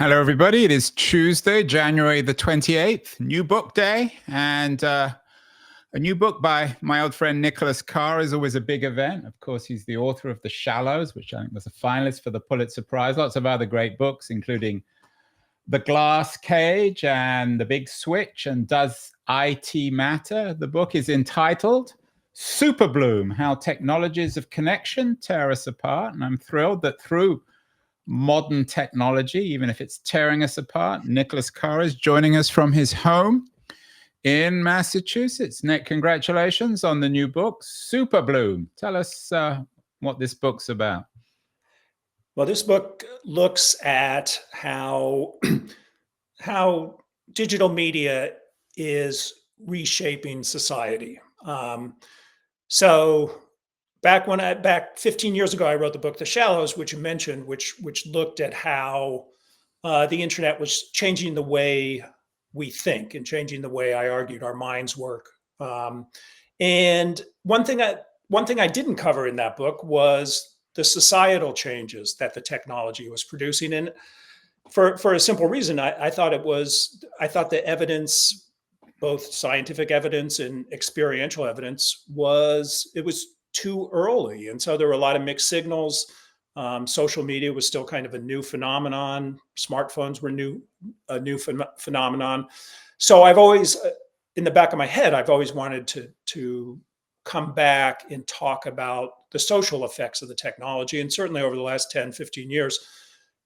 Hello, everybody. It is Tuesday, January the 28th, New Book Day. And a new book by my old friend Nicholas Carr is always a big event. Of course, he's the author of The Shallows, which I think was a finalist for the Pulitzer Prize. Lots of other great books, including The Glass Cage and The Big Switch and Does IT Matter? The book is entitled SUPERBLOOM, How Technologies of Connection Tear Us Apart. And I'm thrilled that through modern technology, even if it's tearing us apart, Nicholas Carr is joining us from his home in Massachusetts. Nick, congratulations on the new book, SUPERBLOOM. Tell us what this book's about. Well, this book looks at how digital media is reshaping society. So back 15 years ago, I wrote the book The Shallows, which you mentioned, which looked at how the internet was changing the way we think and changing the way, I argued, our minds work. And one thing I didn't cover in that book was the societal changes that the technology was producing. And for a simple reason, I thought the evidence, both scientific evidence and experiential evidence, was too early. And so there were a lot of mixed signals. Social media was still kind of a new phenomenon. Smartphones were a new phenomenon. So I've always, in the back of my head, I've always wanted to come back and talk about the social effects of the technology. And certainly over the last 10, 15 years,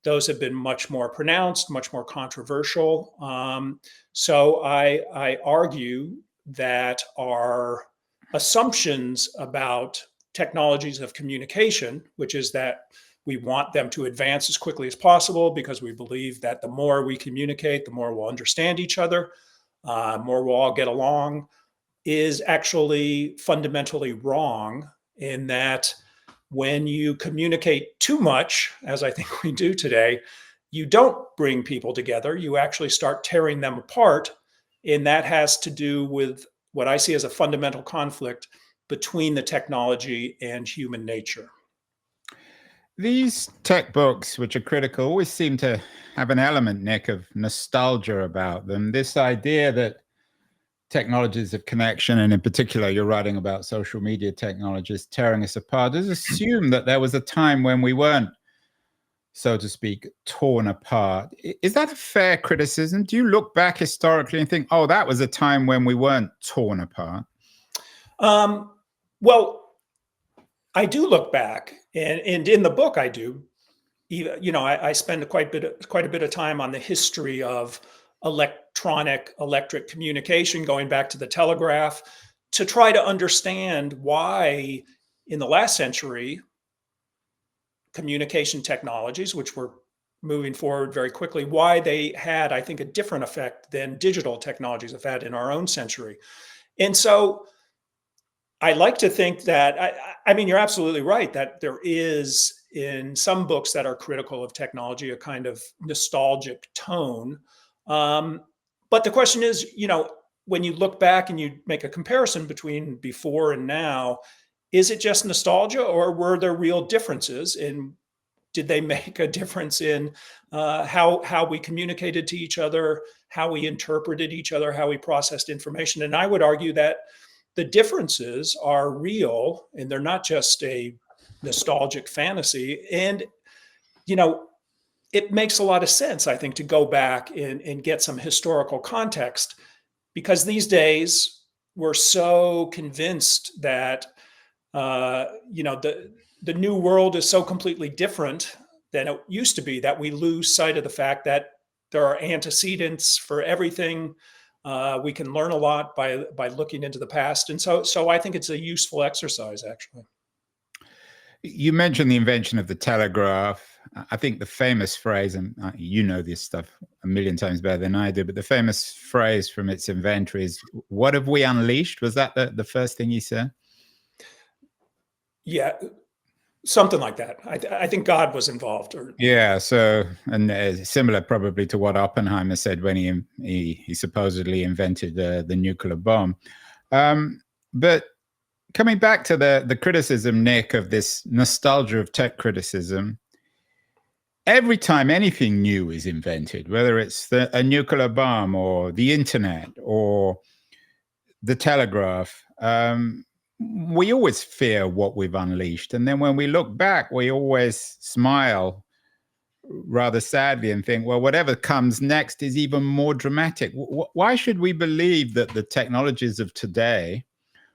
those have been much more pronounced, much more controversial. So I argue that our assumptions about technologies of communication, which is that we want them to advance as quickly as possible because we believe that the more we communicate, the more we'll understand each other, more we'll all get along, is actually fundamentally wrong, in that when you communicate too much, as I think we do today, you don't bring people together. You actually start tearing them apart. And that has to do with what I see as a fundamental conflict between the technology and human nature. These tech books, which are critical, always seem to have an element, Nick, of nostalgia about them. This idea that technologies of connection, and in particular, you're writing about social media technologies tearing us apart, does assume that there was a time when we weren't, so to speak, torn apart. Is that a fair criticism? Do you look back historically and think, oh, that was a time when we weren't torn apart? Well, I do look back, and in the book I do. I spend quite a bit of time on the history of electric communication, going back to the telegraph, to try to understand why in the last century communication technologies, which were moving forward very quickly, why they had, I think, a different effect than digital technologies have had in our own century. And so I like to think that, I mean, you're absolutely right that there is, in some books that are critical of technology, a kind of nostalgic tone. But the question is, when you look back and you make a comparison between before and now, is it just nostalgia, or were there real differences? And did they make a difference in how we communicated to each other, how we interpreted each other, how we processed information? And I would argue that the differences are real, and they're not just a nostalgic fantasy. And, it makes a lot of sense, I think, to go back and get some historical context, because these days we're so convinced that, the new world is so completely different than it used to be that we lose sight of the fact that there are antecedents for everything. We can learn a lot by looking into the past. And so I think it's a useful exercise, actually. You mentioned the invention of the telegraph. I think the famous phrase, and you know this stuff a million times better than I do, but the famous phrase from its inventor is, "What have we unleashed?" Was that the first thing he said? Yeah, something like that. I think God was involved. Yeah. So, and similar probably to what Oppenheimer said when he supposedly invented the nuclear bomb. But coming back to the criticism, Nick, of this nostalgia of tech criticism, every time anything new is invented, whether it's a nuclear bomb or the internet or the telegraph, we always fear what we've unleashed. And then when we look back, we always smile rather sadly and think, well, whatever comes next is even more dramatic. Why should we believe that the technologies of today,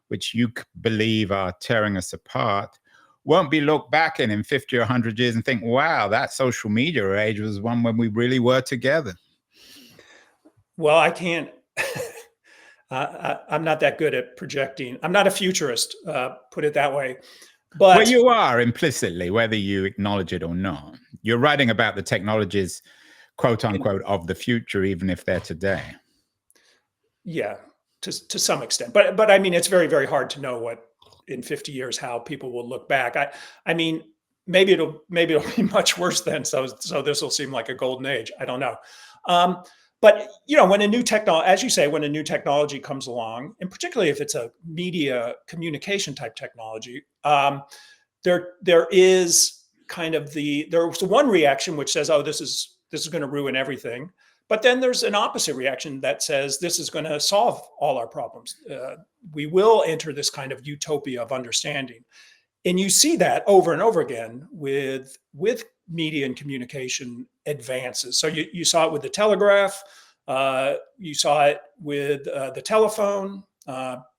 which you believe are tearing us apart, won't be looked back in 50 or 100 years and think, wow, that social media age was one when we really were together? Well, I can't. I'm not that good at projecting. I'm not a futurist, put it that way. But well, you are implicitly, whether you acknowledge it or not. You're writing about the technologies, quote unquote, of the future, even if they're today. Yeah, to some extent. But I mean, it's very, very hard to know what in 50 years how people will look back. I mean, maybe it'll be much worse then. So this will seem like a golden age. I don't know. But when a new technology, as you say, when a new technology comes along, and particularly if it's a media communication type technology, there is kind of there's one reaction which says, oh, this is going to ruin everything. But then there's an opposite reaction that says this is going to solve all our problems. We will enter this kind of utopia of understanding. And you see that over and over again with media and communication advances. So you saw it with the telegraph, you saw it with the telephone,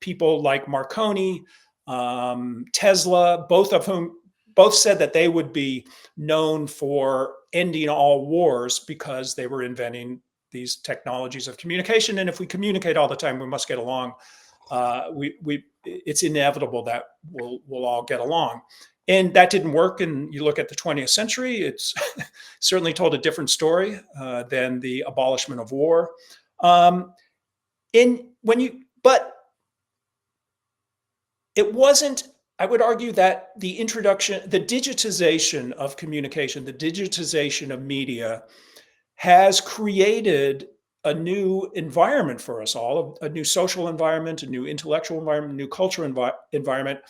people like Marconi, Tesla, both said that they would be known for ending all wars because they were inventing these technologies of communication. And if we communicate all the time, we must get along. It's inevitable that we'll all get along. And that didn't work. And you look at the 20th century, it's certainly told a different story than the abolishment of war. But it wasn't, I would argue that the digitization of communication, the digitization of media has created a new environment for us all, a new social environment, a new intellectual environment, a new cultural environment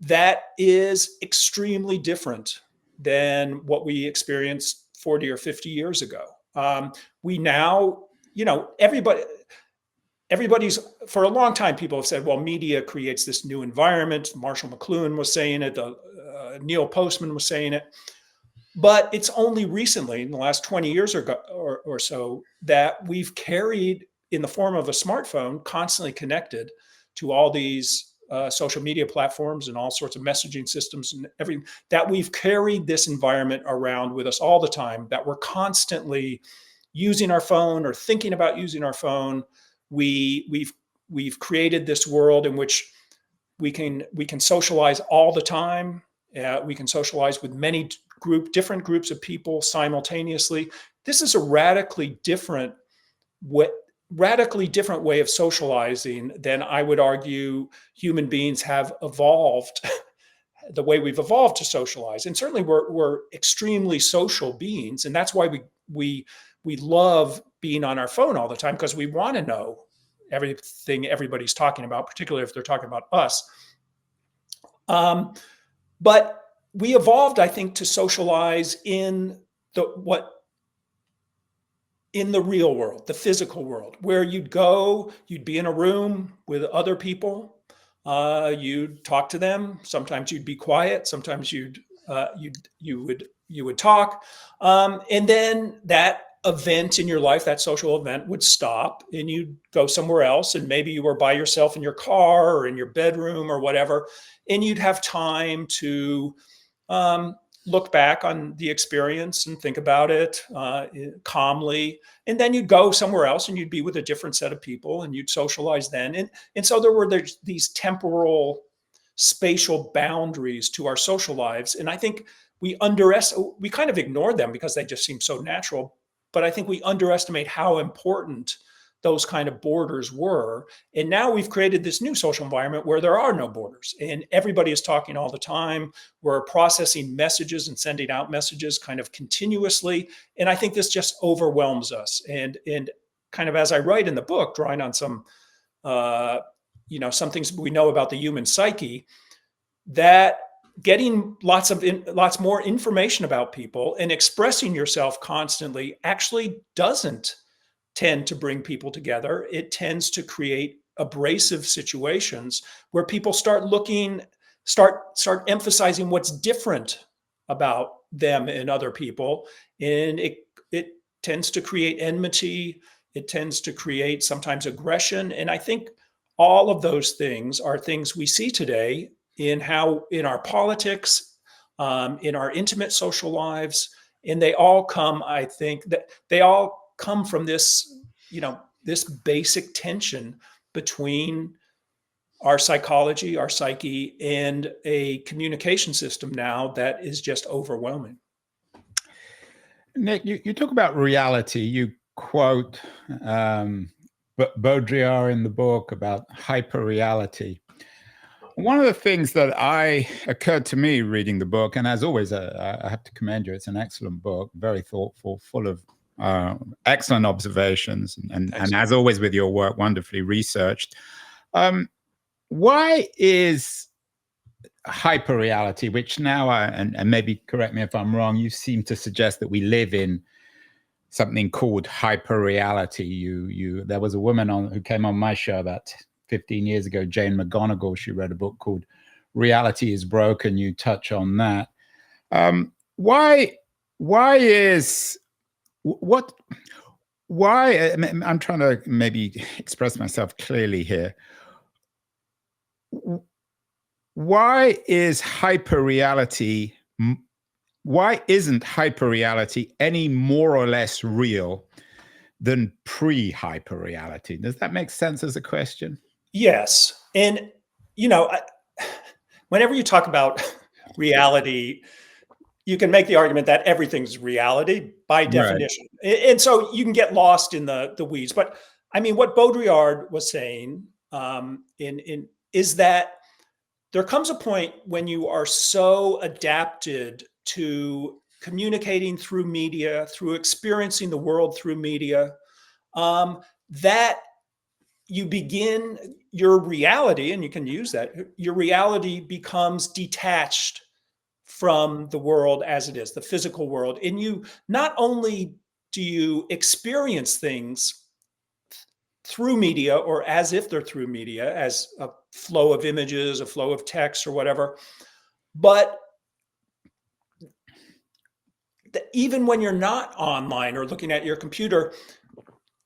that is extremely different than what we experienced 40 or 50 years ago. We now, everybody's, for a long time, people have said, well, media creates this new environment. Marshall McLuhan was saying it, Neil Postman was saying it. But it's only recently, in the last 20 years or so, that we've carried, in the form of a smartphone, constantly connected to all these social media platforms and all sorts of messaging systems and everything, that we've carried this environment around with us all the time, that we're constantly using our phone or thinking about using our phone. We've created this world in which we can socialize all the time. We can socialize with many different groups of people simultaneously. This is a radically different way of socializing than, I would argue, human beings have evolved, the way we've evolved to socialize. And certainly we're extremely social beings. And that's why we love being on our phone all the time, because we want to know everything everybody's talking about, particularly if they're talking about us. But we evolved, I think, to socialize in the real world, the physical world, where you'd be in a room with other people, you'd talk to them. Sometimes you'd be quiet. Sometimes you would talk, and then that event in your life, that social event, would stop, and you'd go somewhere else. And maybe you were by yourself in your car or in your bedroom or whatever, and you'd have time to look back on the experience and think about it calmly. And then you'd go somewhere else and you'd be with a different set of people and you'd socialize then. And so there's these temporal, spatial boundaries to our social lives. And I think we kind of ignore them because they just seem so natural. But I think we underestimate how important those kind of borders were. And now we've created this new social environment where there are no borders and everybody is talking all the time. We're processing messages and sending out messages kind of continuously. And I think this just overwhelms us. And kind of, as I write in the book, drawing on some things we know about the human psyche, that getting lots more information about people and expressing yourself constantly actually doesn't tend to bring people together. It tends to create abrasive situations where people start emphasizing what's different about them and other people, and it tends to create enmity. It tends to create sometimes aggression, and I think all of those things are things we see today in our politics, in our intimate social lives, and they all come. I think that they all come from this, this basic tension between our psychology, our psyche, and a communication system now that is just overwhelming. Nick, you talk about reality. You quote Baudrillard in the book about hyperreality. One of the things that occurred to me reading the book, and as always, I have to commend you. It's an excellent book, very thoughtful, full of excellent observations, and as always with your work, wonderfully researched. Why is hyperreality, which now, and maybe correct me if I'm wrong, you seem to suggest that we live in something called hyperreality. There was a woman who came on my show about 15 years ago, Jane McGonigal. She wrote a book called Reality is Broken. You touch on that. Why I'm trying to maybe express myself clearly here. Why isn't hyperreality any more or less real than pre-hyperreality? Does that make sense as a question? Yes. And, whenever you talk about reality, you can make the argument that everything's reality by definition. Right. And so you can get lost in the weeds. But I mean, what Baudrillard was saying is that there comes a point when you are so adapted to communicating through media, through experiencing the world through media, that you begin your reality, and you can use that, your reality becomes detached from the world as it is, the physical world. And you not only do you experience things through media or as if they're through media, as a flow of images, a flow of text or whatever, but even when you're not online or looking at your computer,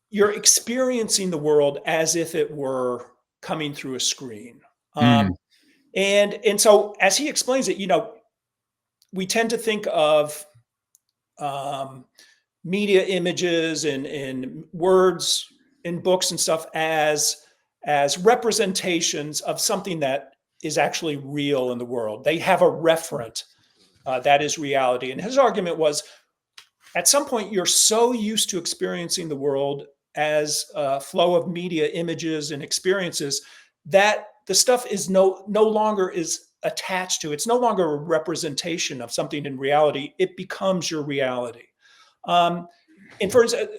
you're experiencing the world as if it were coming through a screen. And so as he explains it, we tend to think of media images and words in books and stuff as representations of something that is actually real in the world. They have a referent that is reality. And his argument was, at some point, you're so used to experiencing the world as a flow of media images and experiences that the stuff is no longer is attached to. It's no longer a representation of something in reality. It becomes your reality. And for instance,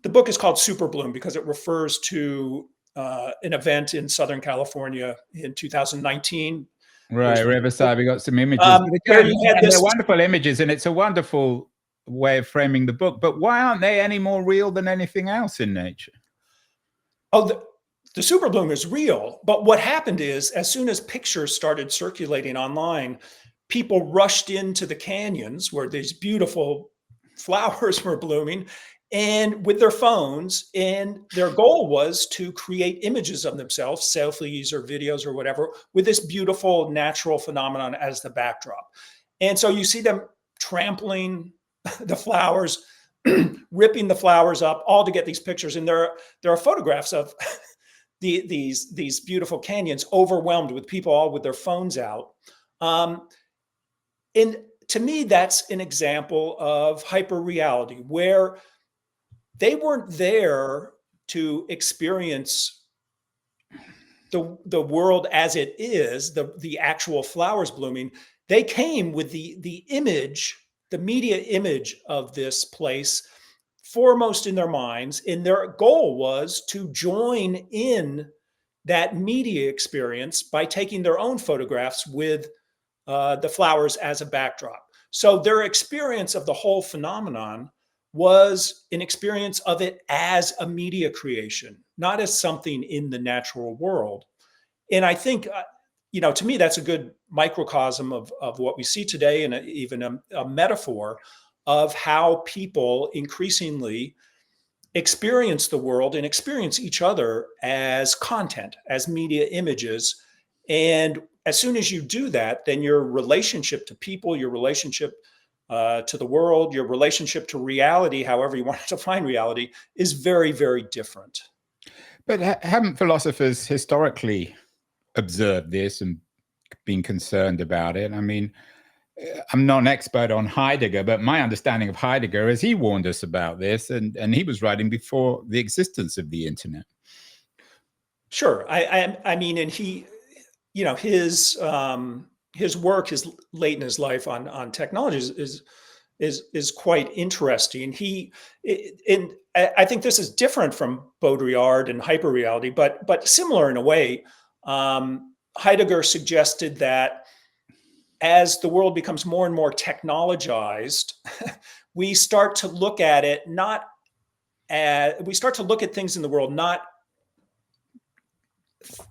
the book is called SUPERBLOOM because it refers to an event in Southern California in 2019. Right, Riverside. We got some images. And they're wonderful images, and it's a wonderful way of framing the book. But why aren't they any more real than anything else in nature? Oh, the SUPERBLOOM is real. But what happened is, as soon as pictures started circulating online, people rushed into the canyons where these beautiful flowers were blooming, and with their phones, and their goal was to create images of themselves, selfies or videos or whatever, with this beautiful natural phenomenon as the backdrop. And so you see them trampling the flowers, ripping the flowers up, all to get these pictures. And there are photographs of these beautiful canyons overwhelmed with people all with their phones out. And to me, that's an example of hyperreality, where they weren't there to experience the world as it is, the actual flowers blooming. They came with the image, the media image of this place foremost in their minds, and their goal was to join in that media experience by taking their own photographs with the flowers as a backdrop. So their experience of the whole phenomenon was an experience of it as a media creation, not as something in the natural world. And I think, to me, that's a good microcosm of what we see today, and even a metaphor of how people increasingly experience the world and experience each other as content, as media images. And as soon as you do that, then your relationship to people, your relationship to the world, your relationship to reality, however you want to define reality, is very, very different. But haven't philosophers historically observed this and been concerned about it? I mean, I'm not an expert on Heidegger, but my understanding of Heidegger is he warned us about this, and he was writing before the existence of the internet. Sure. I mean, and he, his work, his late in his life on technology is quite interesting. I think this is different from Baudrillard and hyperreality, but similar in a way. Heidegger suggested that as the world becomes more and more technologized, we start to look at it we start to look at things in the world not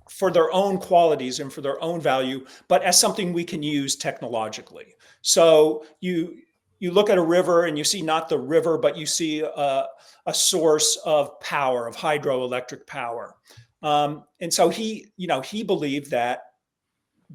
for their own qualities and for their own value, but as something we can use technologically. So you look at a river and you see not the river, but you see a source of power, of hydroelectric power. And so he believed that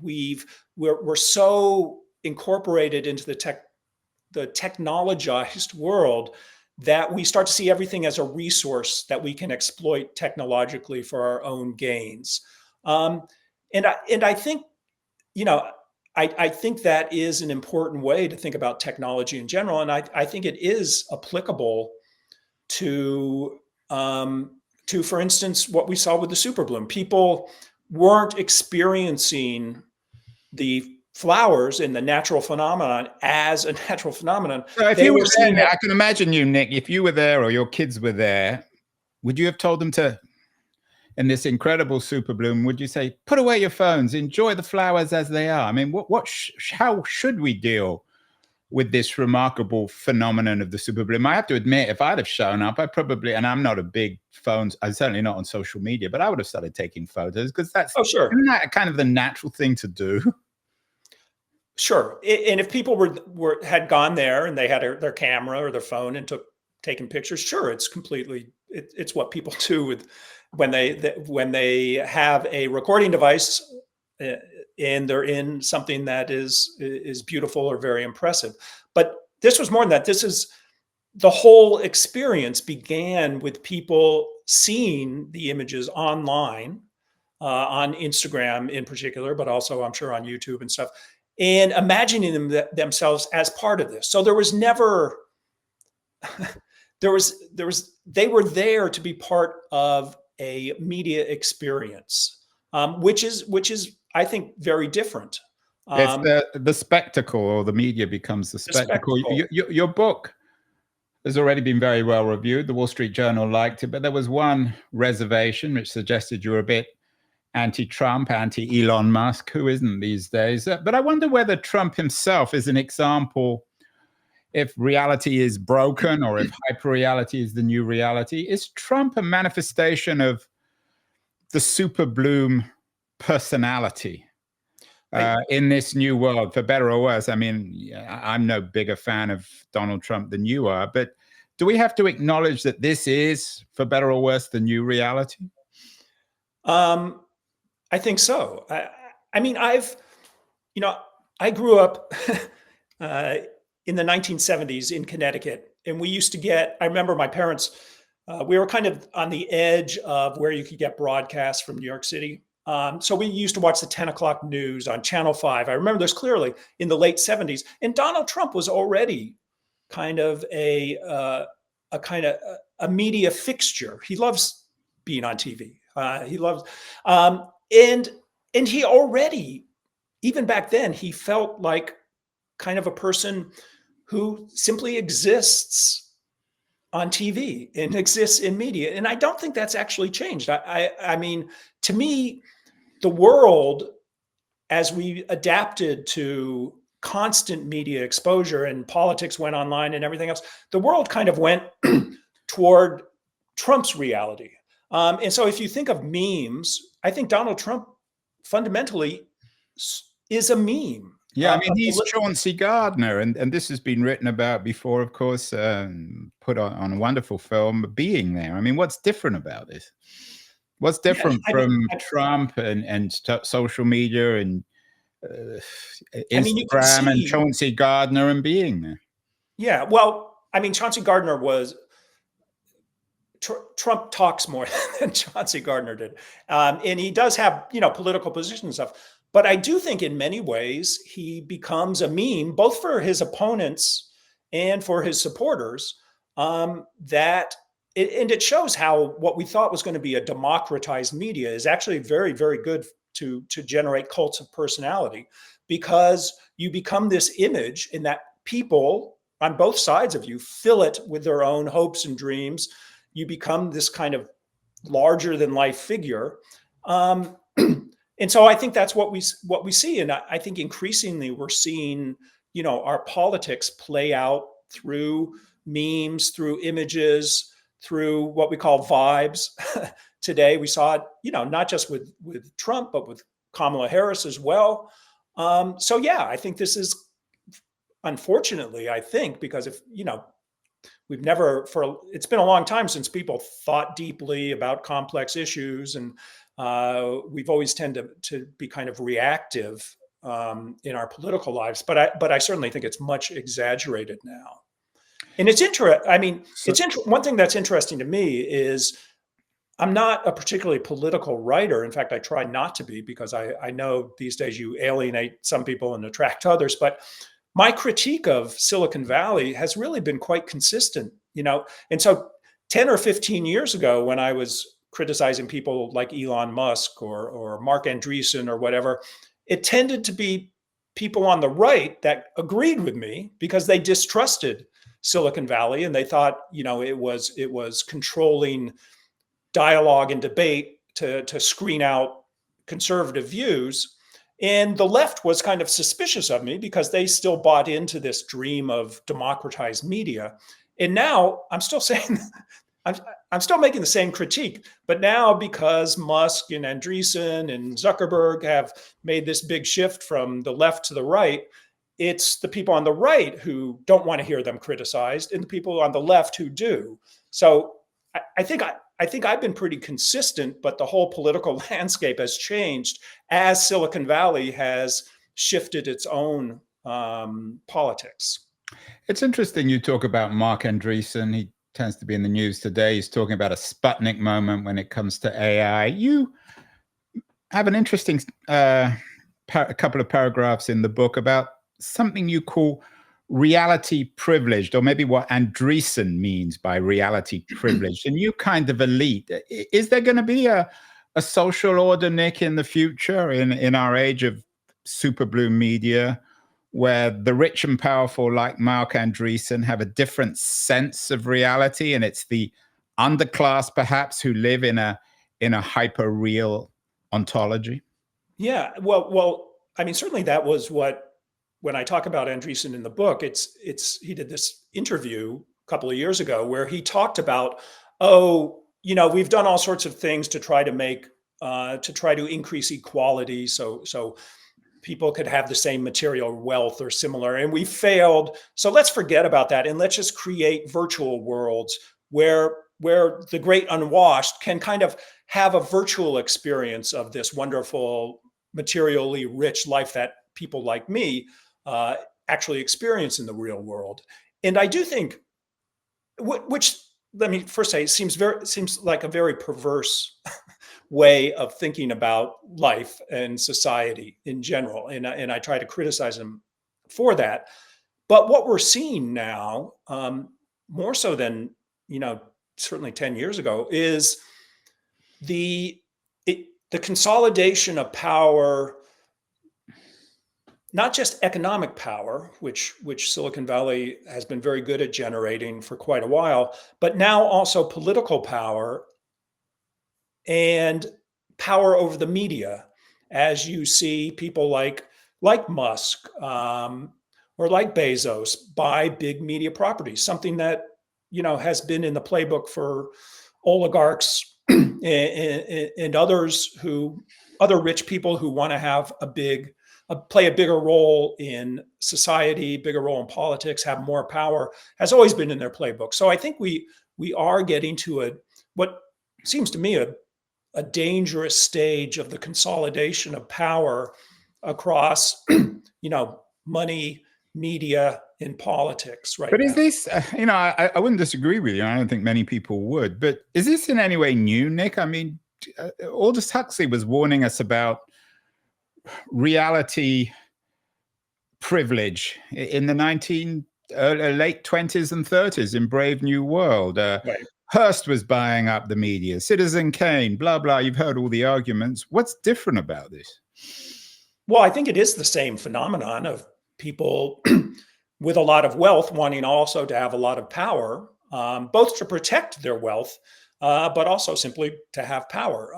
we're so incorporated into the technologized world that we start to see everything as a resource that we can exploit technologically for our own gains. And I think, I think that is an important way to think about technology in general. And I think it is applicable to, for instance, what we saw with the SUPERBLOOM. People weren't experiencing the flowers in the natural phenomenon as a natural phenomenon. So if you were there, I can imagine you, Nick, if you were there or your kids were there, would you have told them to, in this incredible SUPERBLOOM, would you say, put away your phones, enjoy the flowers as they are? I mean, how should we deal with this remarkable phenomenon of the SUPERBLOOM? I have to admit, if I'd have shown up, I probably, and I'm not a big phones, I'm certainly not on social media, but I would have started taking photos because that's, isn't that kind of the natural thing to do? Sure. And if people had gone there and they had their camera or their phone and taken pictures, sure, it's completely, it's what people do with when they have a recording device and they're in something that is beautiful or very impressive. But this was more than that. This is the whole experience began with people seeing the images online, on Instagram in particular, but also I'm sure on YouTube and stuff, and imagining themselves as part of this. So there was never, they were there to be part of a media experience, which is, I think, very different. It's the spectacle, or the media becomes the spectacle. Your book has already been very well reviewed. The Wall Street Journal liked it, but there was one reservation which suggested you were a bit anti-Trump, anti-Elon Musk, who isn't these days. But I wonder whether Trump himself is an example, if reality is broken or if hyperreality is the new reality. Is Trump a manifestation of the SUPERBLOOM personality in this new world, for better or worse? I mean, I'm no bigger fan of Donald Trump than you are, but do we have to acknowledge that this is, for better or worse, the new reality? I think so. I mean, I grew up in the 1970s in Connecticut, and we used to get, I remember my parents, we were kind of on the edge of where you could get broadcasts from New York City. So we used to watch the 10 o'clock news on Channel 5. I remember this clearly in the late 70s. And Donald Trump was already kind of a media fixture. He loves being on TV. He loves, and he already, even back then, he felt like kind of a person who simply exists on TV and exists in media. And I don't think that's actually changed. I mean, to me, the world as we adapted to constant media exposure and politics went online and everything else, the world kind of went toward Trump's reality. And so if you think of memes, I think Donald Trump fundamentally is a meme. Yeah, I mean, he's Chauncey Gardner, and this has been written about before, of course, put on a wonderful film, Being There. I mean, what's different about this? What's different from Trump and social media and Instagram and Chauncey Gardner and Being There? Yeah, well, I mean, Chauncey Gardner was, Trump talks more than Chauncey Gardner did. And he does have, political positions and stuff. But I do think in many ways he becomes a meme, both for his opponents and for his supporters, and it shows how what we thought was going to be a democratized media is actually very, very good to generate cults of personality, because you become this image in that people on both sides of you fill it with their own hopes and dreams. You become this kind of larger than life figure. And so I think that's what we see. And I think increasingly we're seeing, our politics play out through memes, through images, through what we call vibes. Today we saw it, not just with Trump, but with Kamala Harris as well. So yeah, I think this is, unfortunately, I think, because if, we've never, it's been a long time since people thought deeply about complex issues, and we've always tended to be kind of reactive in our political lives. But I certainly think it's much exaggerated now. And it's interesting. I mean, one thing that's interesting to me is I'm not a particularly political writer. In fact, I try not to be, because I know these days you alienate some people and attract others. But my critique of Silicon Valley has really been quite consistent, And so 10 or 15 years ago, when I was criticizing people like Elon Musk or Mark Andreessen or whatever, it tended to be people on the right that agreed with me because they distrusted Silicon Valley and they thought, it was controlling dialogue and debate to screen out conservative views. And the left was kind of suspicious of me because they still bought into this dream of democratized media. And now I'm still saying, I'm still making the same critique, but now because Musk and Andreessen and Zuckerberg have made this big shift from the left to the right, it's the people on the right who don't want to hear them criticized and the people on the left who do. So I think I've been pretty consistent, but the whole political landscape has changed as Silicon Valley has shifted its own politics. It's interesting you talk about Mark Andreessen. He tends to be in the news today. He's talking about a Sputnik moment when it comes to AI. You have an interesting a couple of paragraphs in the book about something you call reality privileged, or maybe what Andreessen means by reality privileged. And you kind of elite. Is there going to be a social order, Nick, in the future, in our age of SUPERBLOOM media, where the rich and powerful like Mark Andreessen have a different sense of reality, and it's the underclass perhaps who live in a hyper real ontology? Yeah, well, I mean, certainly that was what, when I talk about Andreessen in the book, he did this interview a couple of years ago where he talked about, we've done all sorts of things to try to increase equality, so people could have the same material wealth or similar, and we failed. So let's forget about that and let's just create virtual worlds where the great unwashed can kind of have a virtual experience of this wonderful, materially rich life that people like me actually experience in the real world. And I do think, which let me first say, seems like a very perverse way of thinking about life and society in general. And I try to criticize him for that. But what we're seeing now, more so than, certainly 10 years ago, is the consolidation of power, not just economic power, which Silicon Valley has been very good at generating for quite a while, but now also political power and power over the media. as you see people like Musk or like Bezos buy big media properties, something that has been in the playbook for oligarchs and other rich people who want to have play a bigger role in society, bigger role in politics, have more power, has always been in their playbook. So I think we are getting to what seems to me a dangerous stage of the consolidation of power across, money, media, and politics right But is now. this, I wouldn't disagree with you. I don't think many people would. But is this in any way new, Nick? I mean, Aldous Huxley was warning us about reality privilege in the late 20s and 30s in Brave New World. Right. Hearst was buying up the media, Citizen Kane, blah, blah. You've heard all the arguments. What's different about this? Well, I think it is the same phenomenon of people with a lot of wealth wanting also to have a lot of power, both to protect their wealth, but also simply to have power.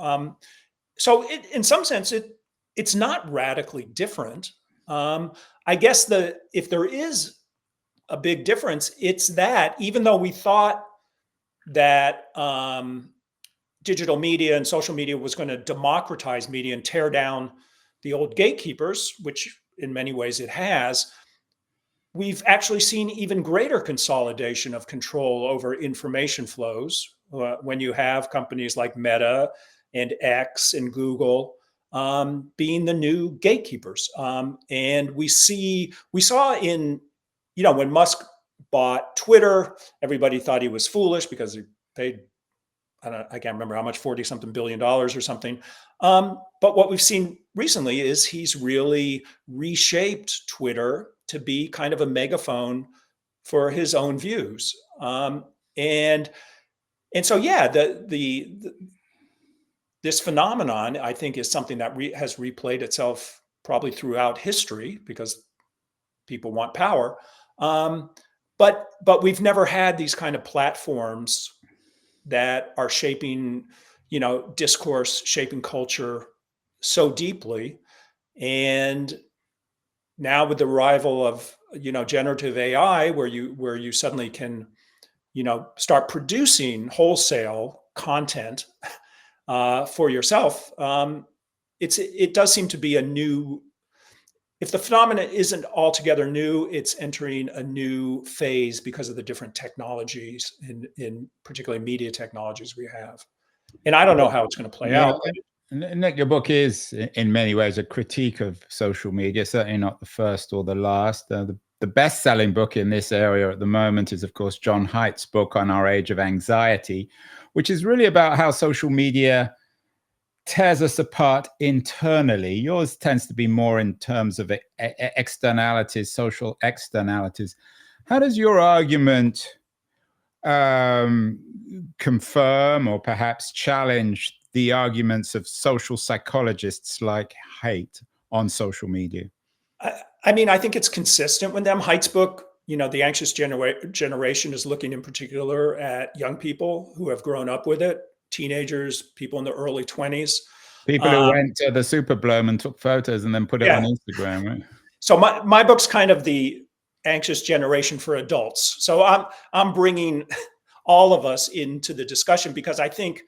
So in some sense, it's not radically different. I guess if there is a big difference, it's that even though we thought that digital media and social media was going to democratize media and tear down the old gatekeepers, which in many ways it has, we've actually seen even greater consolidation of control over information flows when you have companies like Meta and X and Google being the new gatekeepers. And we saw when Musk bought Twitter, everybody thought he was foolish because he paid, I can't remember how much, 40 something billion dollars or something. But what we've seen recently is he's really reshaped Twitter to be kind of a megaphone for his own views. And so, yeah, this phenomenon, I think, is something that has replayed itself probably throughout history because people want power. But we've never had these kind of platforms that are shaping, discourse, shaping culture so deeply. And now with the arrival of, generative AI, where you suddenly can, start producing wholesale content for yourself, it does seem to be a new. If the phenomenon isn't altogether new, it's entering a new phase because of the different technologies, in particularly media technologies we have. And I don't know how it's going to play out. Nick, your book is in many ways a critique of social media, certainly not the first or the last. The best-selling book in this area at the moment is, of course, John Haidt's book on Our Age of Anxiety, which is really about how social media tears us apart internally. Yours tends to be more in terms of externalities, social externalities. How does your argument confirm or perhaps challenge the arguments of social psychologists like Haidt on social media? I mean, I think it's consistent with them. Haidt's book, The Anxious Generation, is looking in particular at young people who have grown up with it, teenagers, people in the early 20s. People who went to the SUPERBLOOM and took photos and then put it on Instagram, right? So my book's kind of the anxious generation for adults. So I'm bringing all of us into the discussion because I think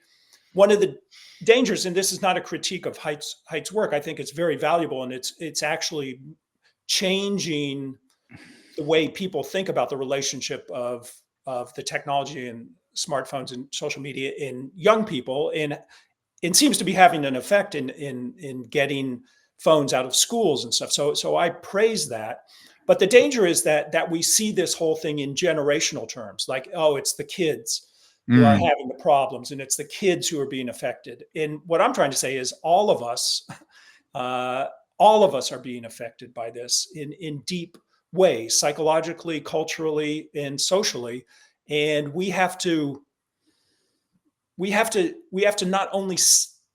one of the dangers, and this is not a critique of Haidt's work, I think it's very valuable, and it's actually changing the way people think about the relationship of the technology and smartphones and social media in young people, and it seems to be having an effect in getting phones out of schools and stuff. So I praise that. But the danger is that we see this whole thing in generational terms, like, oh, it's the kids who are having the problems, and it's the kids who are being affected. And what I'm trying to say is all of us are being affected by this in deep ways, psychologically, culturally, and socially. And we have to not only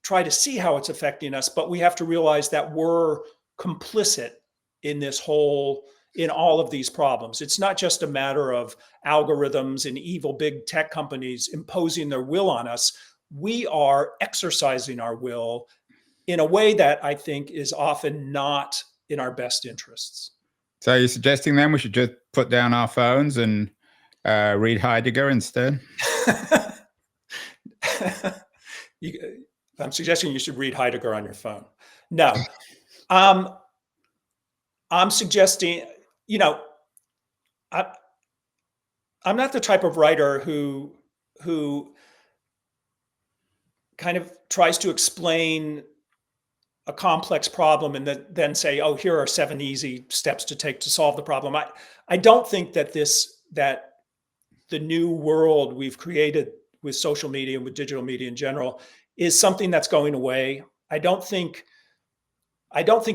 try to see how it's affecting us, but we have to realize that we're complicit in all of these problems. It's not just a matter of algorithms and evil big tech companies imposing their will on us. We are exercising our will in a way that I think is often not in our best interests. So you're suggesting then we should just put down our phones and read Heidegger instead? I'm suggesting you should read Heidegger on your phone. No, I'm suggesting, I'm not the type of writer who kind of tries to explain a complex problem and then say, oh, here are 7 easy steps to take to solve the problem. I don't think that the new world we've created with social media and with digital media in general is something that's going away. I don't think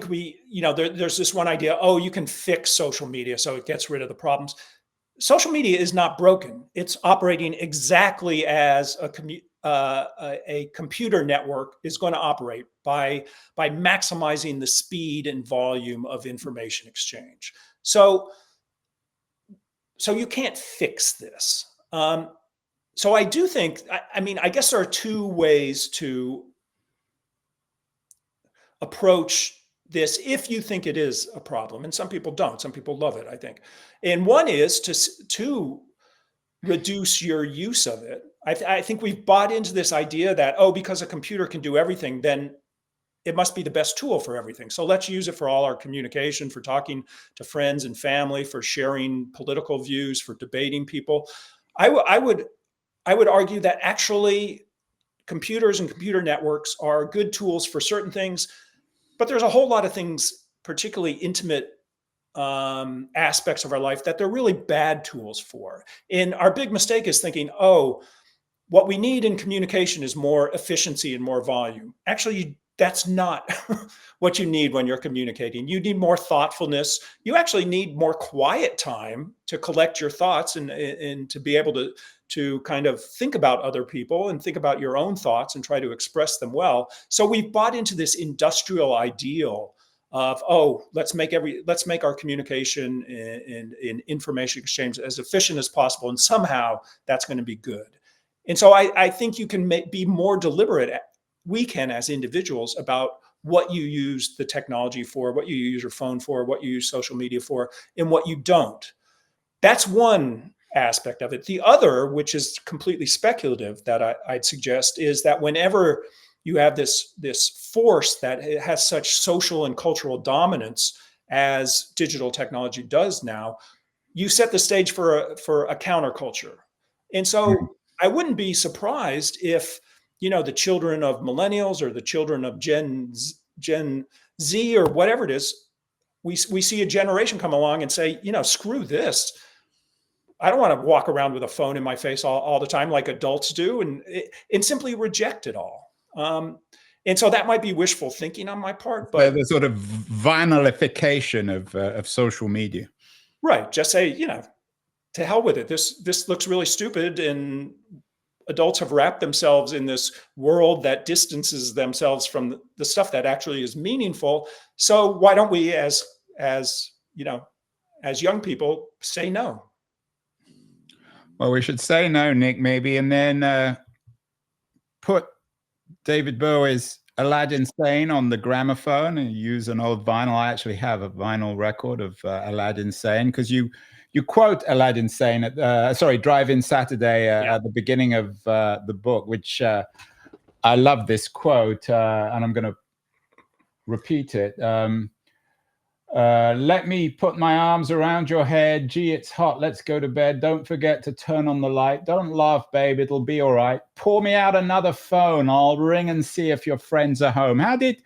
we, there's this one idea, oh, you can fix social media so it gets rid of the problems. Social media is not broken. It's operating exactly as a computer network is going to operate by maximizing the speed and volume of information exchange. So you can't fix this. So I do think, I guess there are 2 ways to approach this if you think it is a problem, and some people don't. Some people love it, I think. And one is to reduce your use of it. I think we've bought into this idea that, oh, because a computer can do everything, then it must be the best tool for everything. So let's use it for all our communication, for talking to friends and family, for sharing political views, for debating people. I would argue that actually computers and computer networks are good tools for certain things, but there's a whole lot of things, particularly intimate aspects of our life, that they're really bad tools for. And our big mistake is thinking, oh, what we need in communication is more efficiency and more volume. Actually, that's not what you need when you're communicating. You need more thoughtfulness. You actually need more quiet time to collect your thoughts and to be able to kind of think about other people and think about your own thoughts and try to express them well. So we've bought into this industrial ideal of, oh, let's make our communication and information exchange as efficient as possible, and somehow that's going to be good. And so I think you can be more deliberate. We can, as individuals, about what you use the technology for, what you use your phone for, what you use social media for, and what you don't. That's one aspect of it. The other, which is completely speculative, that I'd suggest, is that whenever you have this force that has such social and cultural dominance as digital technology does now, you set the stage for a counterculture. And so I wouldn't be surprised if, the children of millennials or the children of Gen Z or whatever it is, we see a generation come along and say, screw this. I don't want to walk around with a phone in my face all the time like adults do, and simply reject it all. And so that might be wishful thinking on my part, but the sort of vinylification of social media. Right. Just say, to hell with it. This looks really stupid, and adults have wrapped themselves in this world that distances themselves from the stuff that actually is meaningful. So why don't we, as young people, say no? Well, we should say no, Nick, maybe, and then put David Bowie's Aladdin Sane on the gramophone and use an old vinyl. I actually have a vinyl record of Aladdin Sane, because you quote Aladdin Sane at Drive-In Saturday at the beginning of the book, which I love this quote, and I'm going to repeat it. Let me put my arms around your head. Gee, it's hot. Let's go to bed. Don't forget to turn on the light. Don't laugh, babe. It'll be all right. Pour me out another phone. I'll ring and see if your friends are home. How did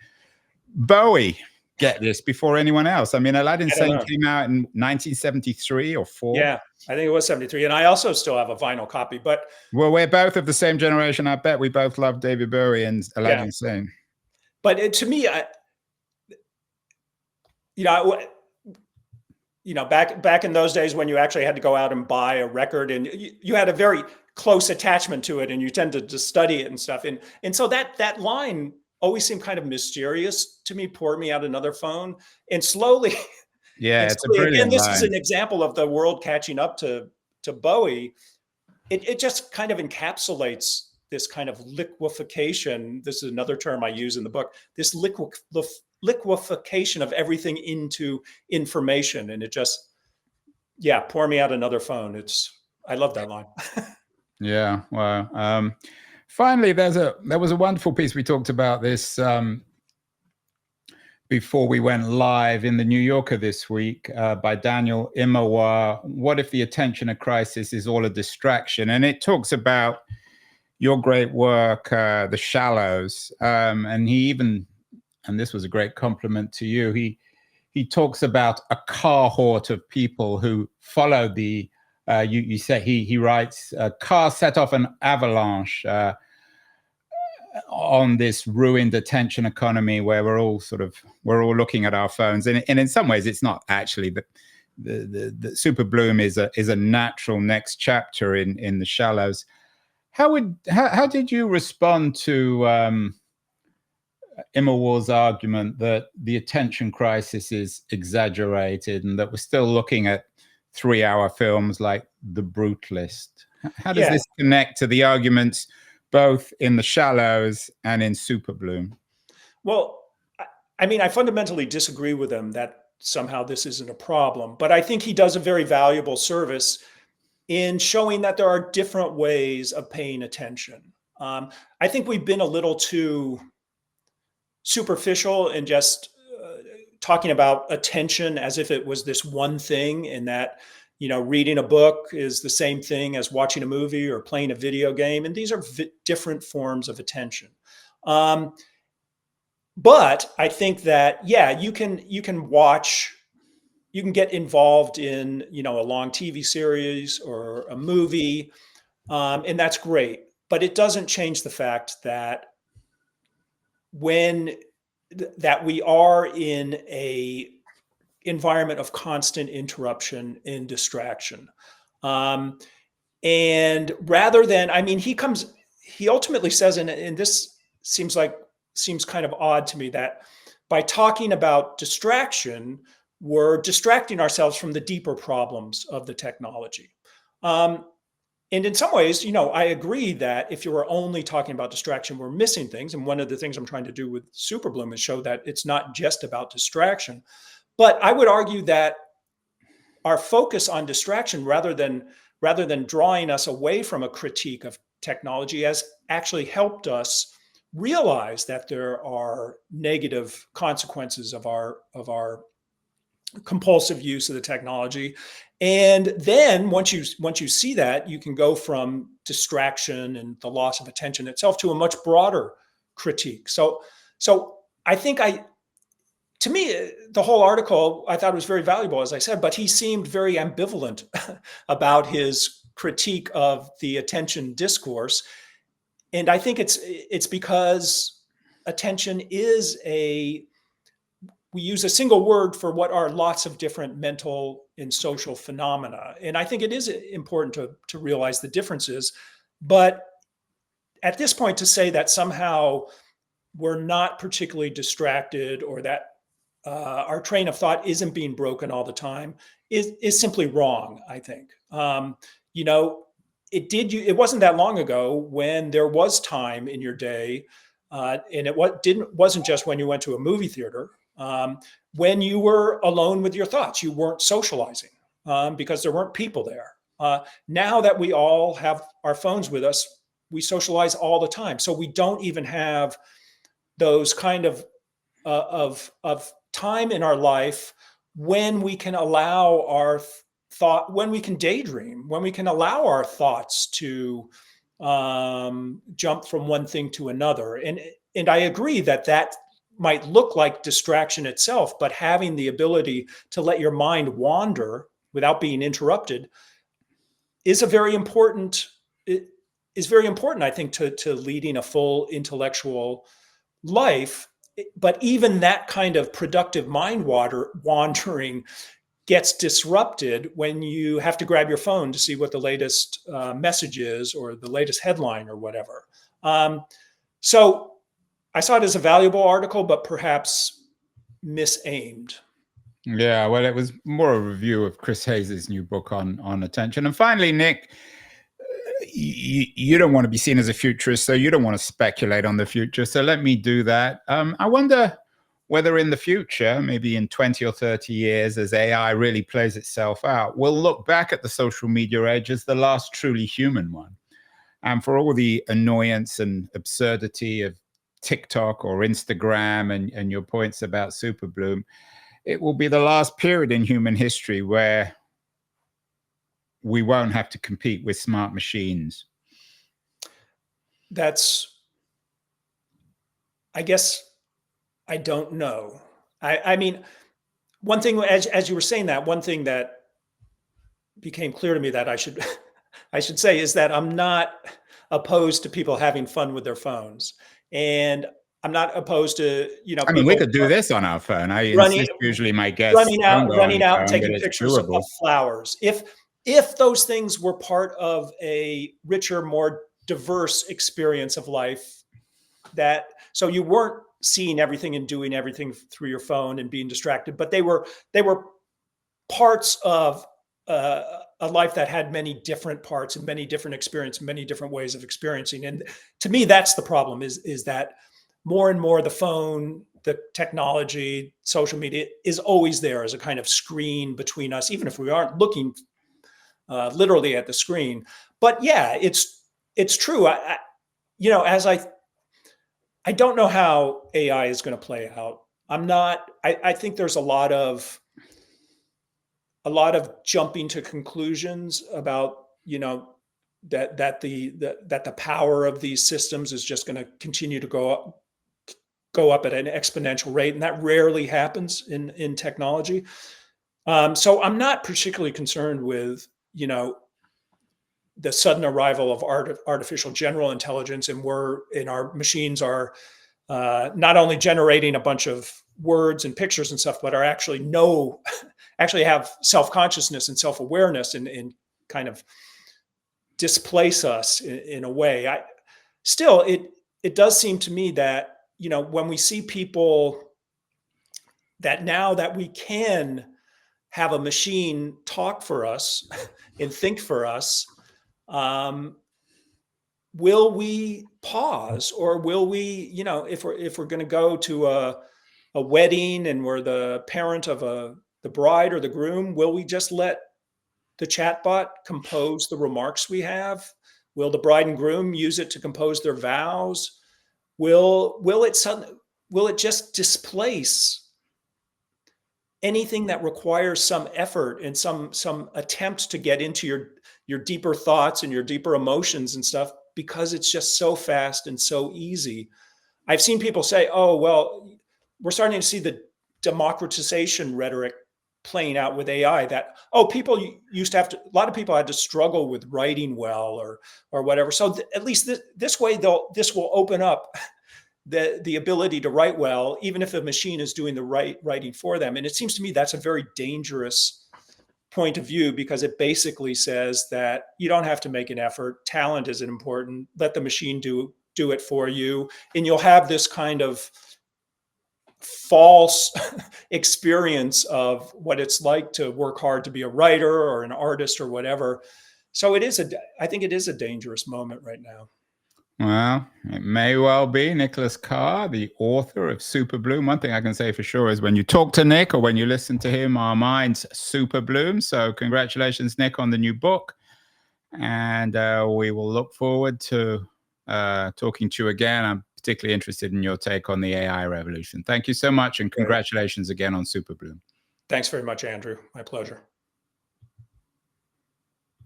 Bowie get this before anyone else? I mean, Aladdin Sane came out in 1973 or 4. Yeah, I think it was 73. And I also still have a vinyl copy. But well, we're both of the same generation. I bet we both love David Bowie and Aladdin Sane. But to me, back in those days when you actually had to go out and buy a record, and you had a very close attachment to it, and you tended to study it and stuff. And so that line always seemed kind of mysterious to me. Pour me out another phone. And slowly, it's a brilliant this line. is an example of the world catching up to Bowie. It just kind of encapsulates this kind of liquefaction. This is another term I use in the book. This liquefaction of everything into information, and it just, yeah, pour me out another phone. I love that line. Yeah. Wow. Finally, there was a wonderful piece we talked about this before we went live in the New Yorker this week by Daniel Immerwahr. What if the attention crisis is all a distraction? And it talks about your great work, The Shallows, and and this was a great compliment to you. He talks about a cohort of people who follow the. You say he writes, Carr set off an avalanche on this ruined attention economy where we're all looking at our phones, and in some ways it's not actually the SUPERBLOOM is a natural next chapter in The Shallows. How did you respond to Immerwahr's argument that the attention crisis is exaggerated and that we're still looking at 3-hour films like The Brutalist? How does this connect to the arguments both in The Shallows and in SUPERBLOOM? Well, I mean, I fundamentally disagree with him that somehow this isn't a problem, but I think he does a very valuable service in showing that there are different ways of paying attention. I think we've been a little too superficial in just talking about attention as if it was this one thing, and that, you know, reading a book is the same thing as watching a movie or playing a video game. And these are different forms of attention. But I think that, yeah, you can get involved in, you know, a long TV series or a movie, and that's great. But it doesn't change the fact that that we are in a environment of constant interruption and distraction. And rather than, I mean, he ultimately says, and this seems kind of odd to me, that by talking about distraction, we're distracting ourselves from the deeper problems of the technology. And in some ways, you know, I agree that if you were only talking about distraction, we're missing things. And one of the things I'm trying to do with SUPERBLOOM is show that it's not just about distraction. But I would argue that our focus on distraction, rather than drawing us away from a critique of technology, has actually helped us realize that there are negative consequences of our compulsive use of the technology. And then once you see that, you can go from distraction and the loss of attention itself to a much broader critique. So I think to me, the whole article, I thought it was very valuable, as I said, but he seemed very ambivalent about his critique of the attention discourse. And I think it's because attention is we use a single word for what are lots of different mental and social phenomena. And I think it is important to realize the differences. But at this point, to say that somehow we're not particularly distracted, or that our train of thought isn't being broken all the time, is simply wrong, I think. You know, it wasn't that long ago when there was time in your day, and it wasn't just when you went to a movie theater. When you were alone with your thoughts, you weren't socializing because there weren't people there. Now that we all have our phones with us, we socialize all the time. So we don't even have those kind of time in our life when we can allow our when we can daydream, when we can allow our thoughts to jump from one thing to another. And I agree that might look like distraction itself, but having the ability to let your mind wander without being interrupted is very important, I think, to leading a full intellectual life. But even that kind of productive mind wandering gets disrupted when you have to grab your phone to see what the latest message is, or the latest headline, or whatever. So I saw it as a valuable article, but perhaps misaimed. Yeah, well, it was more a review of Chris Hayes's new book on attention. And finally, Nick, you don't want to be seen as a futurist, so you don't want to speculate on the future. So let me do that. I wonder whether in the future, maybe in 20 or 30 years, as AI really plays itself out, we'll look back at the social media age as the last truly human one. And for all the annoyance and absurdity of TikTok or Instagram and your points about SUPERBLOOM, it will be the last period in human history where we won't have to compete with smart machines. I guess I don't know. I mean, one thing, as you were saying that, one thing that became clear to me that I should say is that I'm not opposed to people having fun with their phones, and I'm not opposed to I mean, we could do this on our phone. I insist usually my guests running out and taking pictures of flowers. If those things were part of a richer, more diverse experience of life, so you weren't seeing everything and doing everything through your phone and being distracted, but they were parts of a life that had many different parts and many different experiences, many different ways of experiencing. And to me, that's the problem: is that more and more the phone, the technology, social media is always there as a kind of screen between us, even if we aren't looking literally at the screen. But yeah, it's true. I don't know how AI is going to play out. I think there's a lot of jumping to conclusions about, that the power of these systems is just going to continue to go up at an exponential rate. And that rarely happens in technology. So I'm not particularly concerned with, the sudden arrival of artificial general intelligence, and our machines are not only generating a bunch of words and pictures and stuff, but are actually have self-consciousness and self-awareness and kind of displace us in a way. It does seem to me that, when we see people, that now that we can have a machine talk for us and think for us, will we pause, or will we, if we're going to go to a wedding and we're the parent of the bride or the groom, will we just let the chatbot compose the remarks we have? Will the bride and groom use it to compose their vows? Will it just displace anything that requires some effort and some attempt to get into your deeper thoughts and your deeper emotions and stuff, because it's just so fast and so easy? I've seen people say, oh, well, we're starting to see the democratization rhetoric playing out with AI, that, people used to a lot of people had to struggle with writing well or whatever. So at least this way, this will open up the ability to write well, even if a machine is doing the writing for them. And it seems to me that's a very dangerous point of view, because it basically says that you don't have to make an effort. Talent isn't important. Let the machine do it for you. And you'll have this kind of false experience of what it's like to work hard to be a writer or an artist or whatever. So I think it is a dangerous moment right now. Well, it may well be. Nicholas Carr, the author of SUPERBLOOM. One thing I can say for sure is when you talk to Nick or when you listen to him, our minds SUPERBLOOM. So congratulations, Nick, on the new book. And we will look forward to talking to you again. I'm particularly interested in your take on the AI revolution. Thank you so much, and congratulations again on SUPERBLOOM. Thanks very much, Andrew. My pleasure.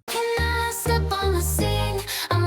Can I step on the scene? I'm